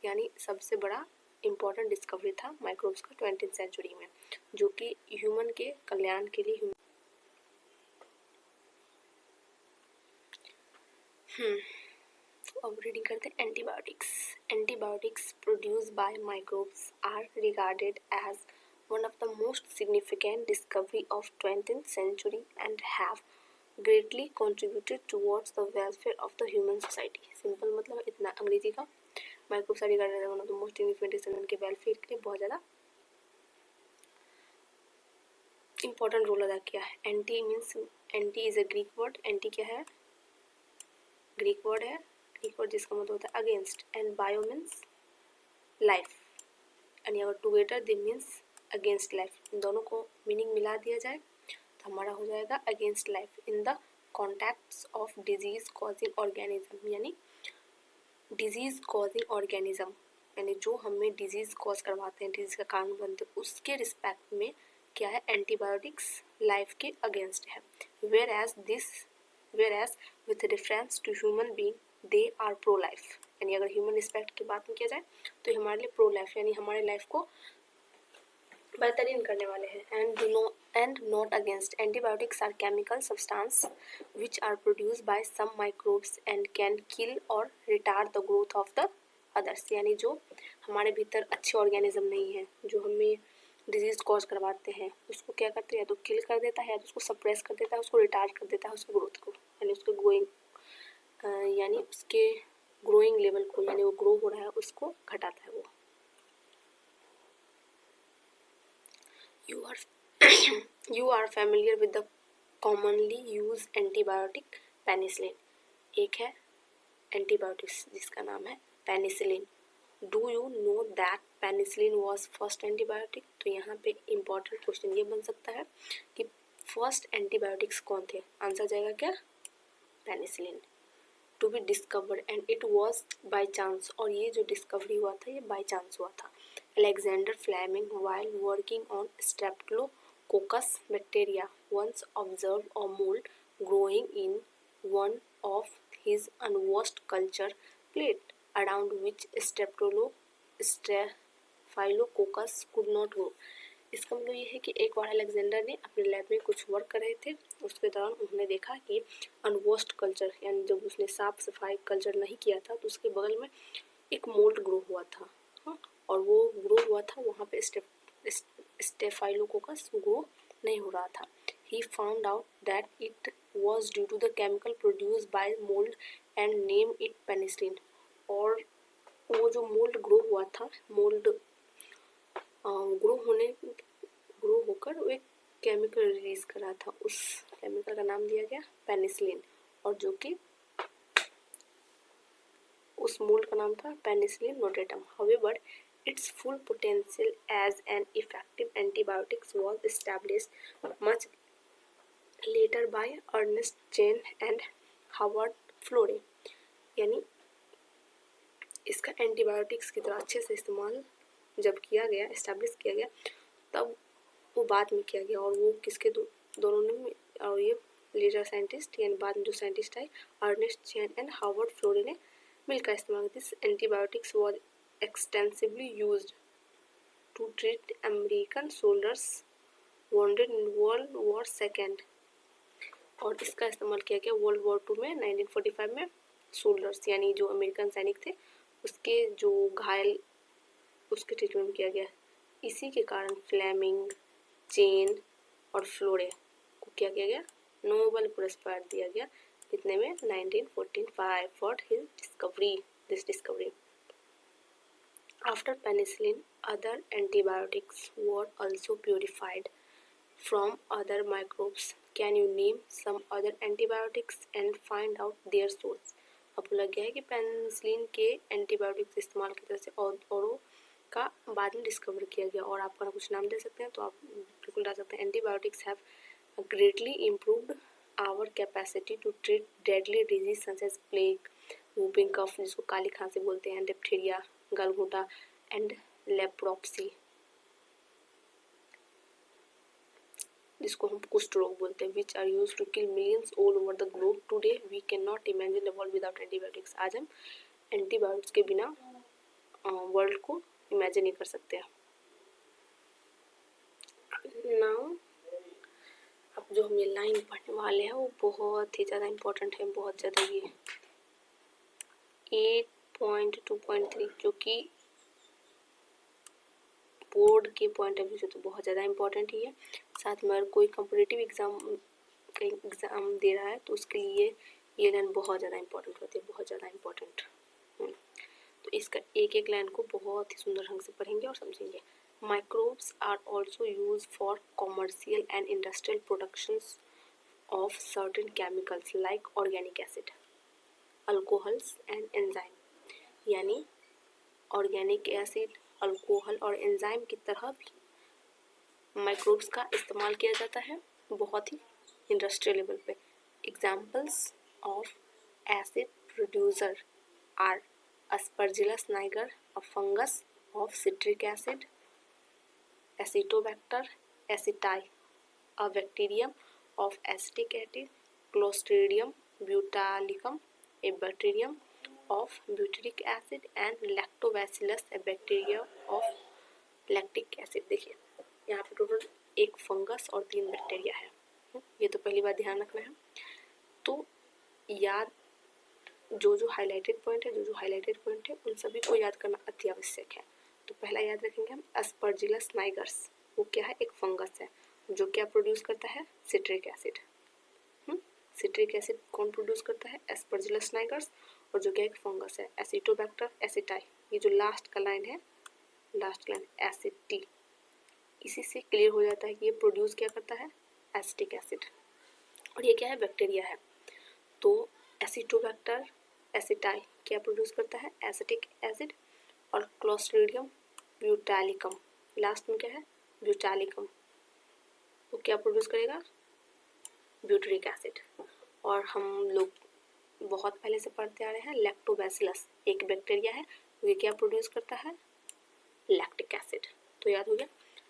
यानी सबसे बड़ा इम्पोर्टेंट डिस्कवरी था माइक्रोब्स का 20th सेंचुरी में, जो कि ह्यूमन के कल्याण के लिए अब रीडिंग करते हैं antibiotics. Antibiotics produced by microbes are regarded as one of the most significant discovery of 20th century and have greatly contributed towards the welfare of the human society। Simple मतलब इतना अंग्रेजी का। Microbes are regarded as one of the most significant discovery के welfare के लिए बहुत ज़्यादा important role अदा किया है। Anti means, anti is a Greek word. Anti क्या है? ग्रीक वर्ड है, ग्रीक वर्ड जिसका मतलब होता है against, and bio means life, and अगर together they means against life. इन दोनों को मीनिंग मिला दिया जाए तो हमारा हो जाएगा against life in the contacts of disease causing organism, यानी डिजीज कॉजिंग ऑर्गेनिज्म, यानी जो हमें डिजीज कॉज करवाते हैं, डिजीज का कारण बनते हैं, उसके रिस्पेक्ट में क्या है? एंटीबायोटिक्स लाइफ के अगेंस्ट है। Whereas with reference to human being they are pro life, यानी अगर ह्यूमन रिस्पेक्ट की बात में किया जाए तो ये हमारे लिए प्रो लाइफ, यानी हमारे लाइफ को बेहतरीन करने वाले हैं। And not against. Antibiotics are chemical substance which are produced by some microbes and can kill or retard the growth of the others, यानी जो हमारे भीतर अच्छे ऑर्गेनिज्म नहीं है, जो हमें डिजीज कॉज करवाते हैं, उसको क्या करते हैं? या तो किल कर देता है, या तो उसको सप्रेस कर देता है, उसको रिटार्ड कर देता है, उसकी ग्रोथ को, यानी उसके ग्रोइंग यानी उसके ग्रोइंग लेवल को, यानी वो ग्रो हो रहा है उसको घटाता है वो। You are familiar with the commonly used antibiotic penicillin। एक है एंटीबायोटिक्स जिसका नाम है penicillin. Do you know that penicillin was first antibiotic? तो यहाँ पे इम्पॉर्टेंट क्वेश्चन ये बन सकता है कि फर्स्ट एंटीबायोटिक्स कौन थे? आंसर जाएगा क्या? Penicillin. To be discovered and it was by chance, और ये जो डिस्कवरी हुआ था ये बाई चांस हुआ था। Alexander Fleming, while working on Streptococcus bacteria, once observed a mold growing in one of his unwashed culture plate, around which Staphylococcus could not grow। इसका मतलब ये है कि एक बार अलेक्जेंडर ने अपने लैब में कुछ वर्क कर रहे थे, उसके दौरान उन्होंने देखा कि अनवॉश्ड कल्चर, यानी जब उसने साफ सफाई कल्चर नहीं किया था तो उसके बगल में एक मोल्ड ग्रो हुआ था। हाँ, और वो ग्रो हुआ था वहाँ पे स्टेफाइलोकोकस ग्रो नहीं हो रहा था। He found out that it was due to the chemical produced by mould and name it penicillin. और वो जो मोल्ड ग्रो हुआ था, मोल्ड ग्रो होकर वो एक केमिकल रिलीज कर रहा था, उस केमिकल का नाम दिया गया पेनिसिलिन, और जो कि उस मोल्ड का नाम था penicillin notatum. However, its full potential as an effective antibiotic was established much later by Ernest Chain and Howard Florey। यानी इसका एंटीबायोटिक्स की तरह अच्छे से इस्तेमाल जब किया गया, एस्टेब्लिश किया गया, तब वो बाद में किया गया, और वो किसके दोनों ने, और ये लेटर साइंटिस्ट यानी बाद में जो साइंटिस्ट आए Ernest Chain and Howard Florey ने मिलकर इस्तेमाल। This antibiotics was extensively used to treat American soldiers wounded in world war second, और इसका इस्तेमाल किया गया वर्ल्ड वॉर 2 में 1945 में सोल्जर्स यानी जो अमेरिकन सैनिक थे उसके जो घायल, उसके ट्रीटमेंट किया गया। इसी के कारण फ्लेमिंग, चेन और फ्लोरे को क्या किया गया? नोबेल पुरस्कार दिया गया। कितने में? 1945 for his discovery. After penicillin, other antibiotics were also purified from other microbes। Can you name some other antibiotics and find out their source? अब लग गया है कि पेनिसिलिन के एंटीबायोटिक्स इस्तेमाल की तरह से औरों का बाद में डिस्कवर किया गया, और आप अगर कुछ नाम दे सकते हैं तो आप बिल्कुल डाल सकते हैं। Antibiotics have greatly improved our capacity to treat deadly disease such as plague, whooping cough जिसको काली खांसी बोलते हैं, डिप्थीरिया, गलघोंटा एंड लेप्रोप्सी जिसको हम कुष्ठ रोग बोलते हैं, which are use to kill millions all over the globe. Today we can not imagine the world without antibiotics. आज हम एंटीबायोटिक्स के बिना वर्ल्ड को इमेजिन नहीं कर सकते। नाउ अब जो हम ये लाइन पढ़ने वाले हैं वो बहुत ही ज़्यादा इम्पोर्टेंट है, बहुत ज़्यादा। ये 8.2.3 जो कि बोर्ड के पॉइंट ऑफ व्यू से तो बहुत ज़्यादा इम्पोर्टेंट ही है। साथ में अगर कोई कॉम्पिटिटिव एग्ज़ाम दे रहा है तो उसके लिए ये लाइन बहुत ज़्यादा इम्पोर्टेंट होती है, बहुत ज़्यादा इम्पोर्टेंट। तो इसका एक एक लाइन को बहुत ही सुंदर ढंग से पढ़ेंगे और समझेंगे। Microbes are also use for commercial and industrial productions of certain chemicals like organic acid, alcohols and enzyme. यानी ऑर्गेनिक एसिड, अल्कोहल और एंजाइम की तरह भी माइक्रोब्स का इस्तेमाल किया जाता है बहुत ही इंडस्ट्रियल लेवल पे। Examples of acid producer are Aspergillus niger, a fungus of citric acid, Acetobacter aceti, a bacterium of acetic acid, Clostridium botulicum, a bacterium of butyric acid, and Lactobacillus, a bacteria of lactic acid। देखिए यहाँ पे total एक fungus और 3 bacteria है। ये तो पहली बार ध्यान रखना है। तो याद जो हाइलाइटेड पॉइंट है उन सभी को याद करना अति आवश्यक है। तो पहला याद रखेंगे हम एस्परजिलस नाइगर्स। वो क्या है? एक फंगस है जो क्या प्रोड्यूस करता है? Citric acid. सिट्रिक एसिड कौन प्रोड्यूस करता है? एस्परजिलस नाइगर्स। और जो क्या एक फंगस है एसिटोबैक्टर एसिटाई। ये जो लास्ट का लाइन है, लास्ट लाइन एसिटी, इसी से क्लियर हो जाता है कि ये प्रोड्यूस क्या करता है? Acetic acid. और ये क्या है? बैक्टीरिया है। तो एसिटोबैक्टर एसिटाई क्या प्रोड्यूस करता है? Acetic acid. और क्लोस्ट्रीडियम ब्यूटालिकम, लास्ट में क्या है? ब्यूटालिकम, वो क्या प्रोड्यूस करेगा? Butyric acid. और हम लोग बहुत पहले से पढ़ते आ रहे हैं लैक्टोबैसिलस एक बैक्टीरिया है, ये क्या प्रोड्यूस करता है? Lactic acid. तो याद हो गया,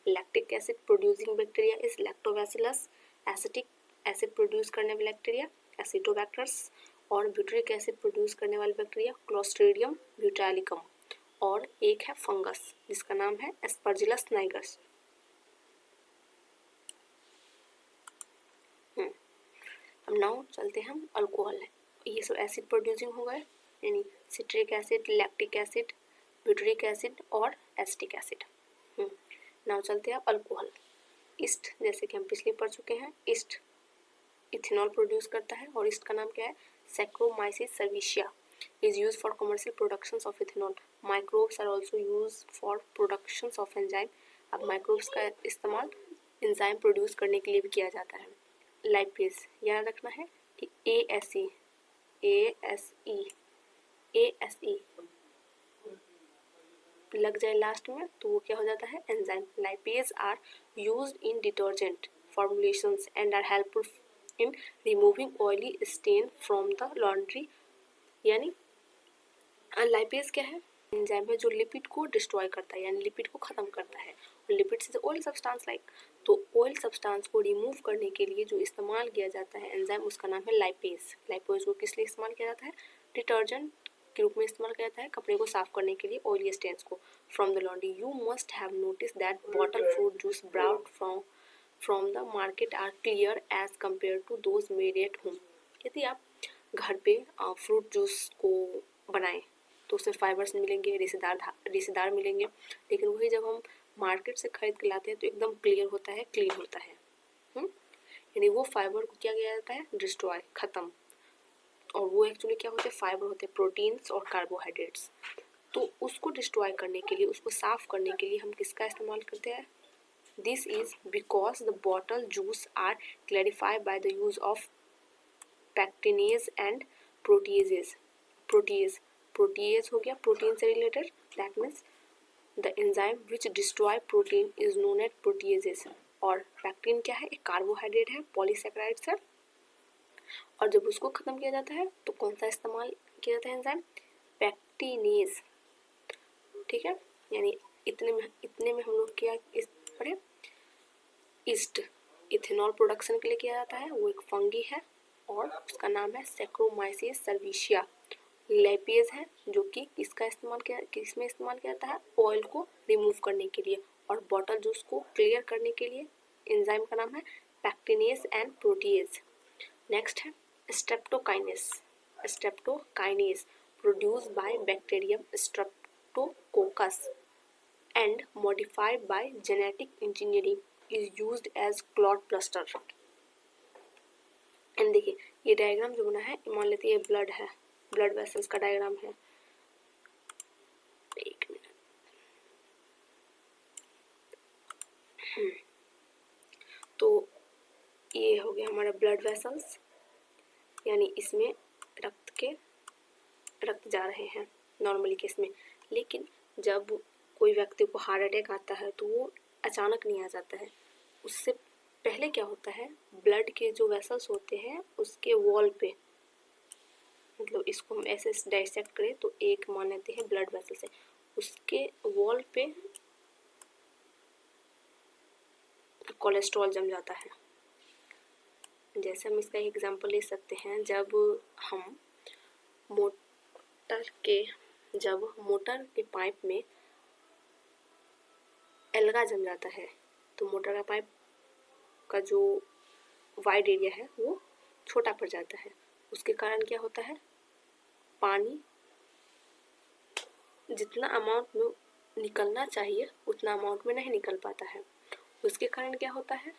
lactic acid producing bacteria is lactobacillus, acetic acid produce करने वाले बैक्टीरिया एसिटोबैक्टर्स, और ब्यूटरिक एसिड प्रोड्यूस करने वाले बैक्टीरिया क्लोस्ट्रीडियम ब्यूटालिकम, और एक है फंगस जिसका नाम है एस्परजिलस नाइगर्स। अब नाउ चलते हैं हम अल्कोहल है। ये सब एसिड प्रोड्यूसिंग हो गए, यानी citric acid, lactic acid, butyric acid और एसिटिक एसिड। नाउ चलते हैं अल्कोहल। ईस्ट, जैसे कि हम पिछले पढ़ चुके हैं, ईस्ट इथेनॉल प्रोड्यूस करता है और ईस्ट का नाम क्या है? Saccharomyces cerevisiae is used for commercial productions of ethanol. Microbes are also used for productions of enzyme. अब माइक्रोब्स का इस्तेमाल एंजाइम प्रोड्यूस करने के लिए भी किया जाता है। लाइपेज याद रखना है कि ASE लग जाए लास्ट में तो वो क्या हो जाता है? Enzyme. Lipase are used in detergent formulations and are helpful in removing oily stain from the laundry। यानी लाइपेज क्या है? एंजाइम है जो लिपिड को डिस्ट्रॉय करता है, यानी लिपिड को खत्म करता है। लिपिड से ऑयल सब्सटेंस लाइक, तो ऑयल सब्सटेंस को रिमूव करने के लिए जो इस्तेमाल किया जाता है एंजाइम, उसका नाम है लाइपेज। लाइपेज को किस लिए इस्तेमाल किया जाता है? डिटर्जेंट के रूप में इस्तेमाल किया जाता है, कपड़े को साफ करने के लिए, ऑयली स्टेन्स को। From the laundry you must have notice that bottle fruit juice brought from the market are clear as compare to those made at home. यदि आप घर पे फ्रूट जूस को बनाएं तो उसमें फाइबर्स मिलेंगे, रेशेदार मिलेंगे, लेकिन वही जब हम मार्केट से खरीद के लाते हैं तो एकदम क्लियर होता है, क्लीन होता है। यानी वो फाइबर को क्या किया जाता है? डिस्ट्रॉय, खत्म। और वो एक्चुअली क्या होते हैं? फाइबर होते हैं, प्रोटीन्स और कार्बोहाइड्रेट्स। तो उसको डिस्ट्रॉय करने के लिए, उसको साफ करने के लिए हम किसका इस्तेमाल करते हैं? This is because the bottle juice are clarified by the use of pectinase and proteases. Protease हो गया प्रोटीन से related, that means the enzyme which destroy protein is known as proteases. और पैक्टिन क्या है? एक कार्बोहाइड्रेट है, polysaccharides है। और जब उसको खत्म किया जाता है तो कौन सा इस्तेमाल किया जाता है? Enzyme pectinase. ठीक है, यानी इतने में हम लोग क्या पढ़े? ईस्ट इथेनॉल प्रोडक्शन के लिए किया जाता है, वो एक फंगी है और उसका नाम है सैक्रोमाइसिस सर्विशिया। लैपेज है जो कि किसमें इस्तेमाल किया जाता है, ऑयल को रिमूव करने के लिए, और बॉटल जूस को क्लियर करने के लिए एंजाइम का नाम है पैक्टिनेज एंड प्रोटीएज। नेक्स्ट है streptokinase. Streptokinase produce by bacterium Streptococcus and modified by genetic engineering is used as clot buster। And देखिए ये डायग्राम जो बना है, मान लेते हैं ये ब्लड है, ब्लड वेसल्स का डायग्राम है। एक मिनट, तो ये हो गया हमारा ब्लड वेसल्स, यानी इसमें रक्त जा रहे हैं नॉर्मली केस में। लेकिन जब कोई व्यक्ति को हार्ट अटैक आता है तो वो अचानक नहीं आ जाता है, उससे पहले क्या होता है, ब्लड के जो वेसल्स होते हैं उसके वॉल पे, मतलब इसको हम ऐसे डाइसेक्ट करें तो एक मान लेते हैं ब्लड वेसल्स है, उसके वॉल पे कोलेस्ट्रॉल जम जाता है। जैसे हम इसका एग्जांपल ले सकते हैं, जब मोटर के पाइप में एल्गा जम जाता है तो मोटर का पाइप का जो वाइड एरिया है वो छोटा पड़ जाता है। उसके कारण क्या होता है, पानी जितना अमाउंट में निकलना चाहिए उतना अमाउंट में नहीं निकल पाता है। उसके कारण क्या होता है,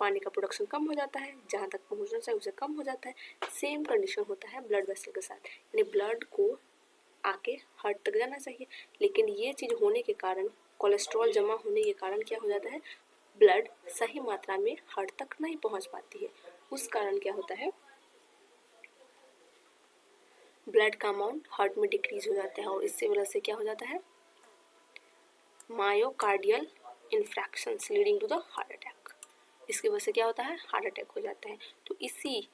पानी का प्रोडक्शन कम हो जाता है, जहाँ तक पहुँचना चाहिए उसे कम हो जाता है। सेम कंडीशन होता है ब्लड वेसल के साथ, यानी ब्लड को आके हार्ट तक जाना चाहिए, लेकिन ये चीज़ होने के कारण, कोलेस्ट्रॉल जमा होने के कारण क्या हो जाता है, ब्लड सही मात्रा में हार्ट तक नहीं पहुंच पाती है। उस कारण क्या होता है, ब्लड का अमाउंट हार्ट में डिक्रीज हो जाता है, और इससे वजह से क्या हो जाता है, myocardial infarctions leading to the heart attack. इसकी वजह से क्या होता है, हार्ट अटैक हो जाता है। तो इसी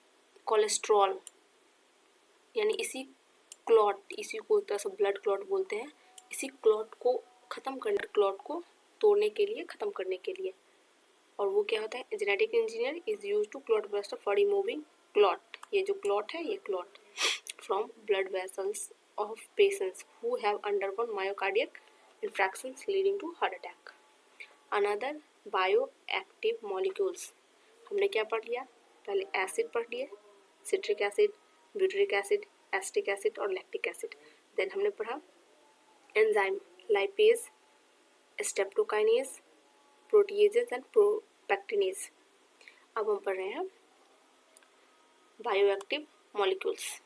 कोलेस्ट्रॉल यानी इसी क्लॉट, इसी को एक तरह से ब्लड क्लॉट बोलते हैं, इसी क्लॉट को क्लॉट को तोड़ने के लिए, ख़त्म करने के लिए, और वो क्या होता है, genetic engineer is use to clot buster for removing clot. ये जो क्लॉट है, ये clot from blood vessels of patients who have undergone myocardial infarctions leading to heart attack. Another bio active molecules, हमने क्या पढ़ लिया, पहले एसिड पढ़ लिए, citric acid, butyric acid, acetic acid और लैक्टिक एसिड। देन हमने पढ़ा enzyme, lipase, streptokinase, proteases and pectinase. अब हम पढ़ रहे हैं bioactive molecules.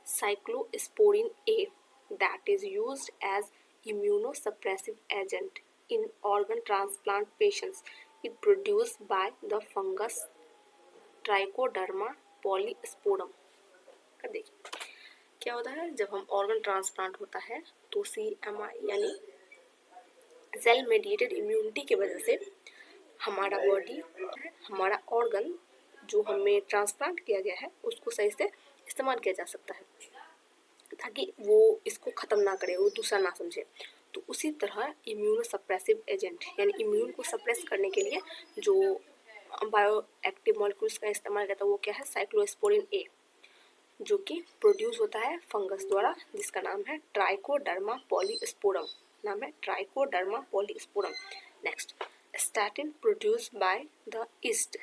Cyclosporin A that is used as immunosuppressive agent in organ transplant patients. It produced by the fungus Trichoderma polysporum। देखिए क्या होता है, जब हम ऑर्गन ट्रांसप्लांट होता है तो CMI यानी सेल मेडिएटेड इम्यूनिटी की वजह से हमारा बॉडी, हमारा ऑर्गन जो हमें ट्रांसप्लांट किया गया है उसको सही से इस्तेमाल किया जा सकता है, ताकि वो इसको ख़त्म ना करे, वो दूसरा ना समझे। तो उसी तरह इम्यूनो सप्रेसिव एजेंट यानी इम्यून को सप्रेस करने के लिए जो बायो एक्टिव मॉलिक्यूल्स का इस्तेमाल करता है वो क्या है, साइक्लोस्पोरिन ए, जो कि प्रोड्यूस होता है फंगस द्वारा, जिसका नाम है ट्राइकोडर्मा पॉलीस्पोरम। नाम है trichoderma polysporum. Next, statin produced by the east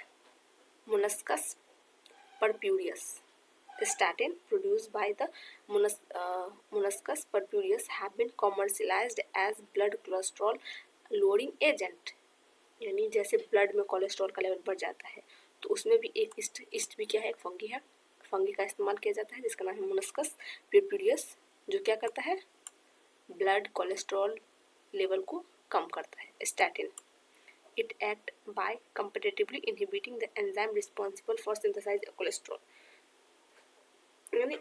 molluscs purpureus. Statin produced by the Molluscus purpureus have been commercialized as blood cholesterol lowering agent। यानी जैसे ब्लड में कोलेस्ट्रॉल का लेवल बढ़ जाता है तो उसमें भी एक ईस्ट भी क्या है, एक फंगी है, फंगी का इस्तेमाल किया जाता है जिसका नाम है मोलस्कस पर्प्यूरियस, जो क्या करता है, ब्लड कोलेस्ट्रॉल लेवल को कम करता है। Statin it act by competitively inhibiting the enzyme responsible for synthesize cholesterol। यानी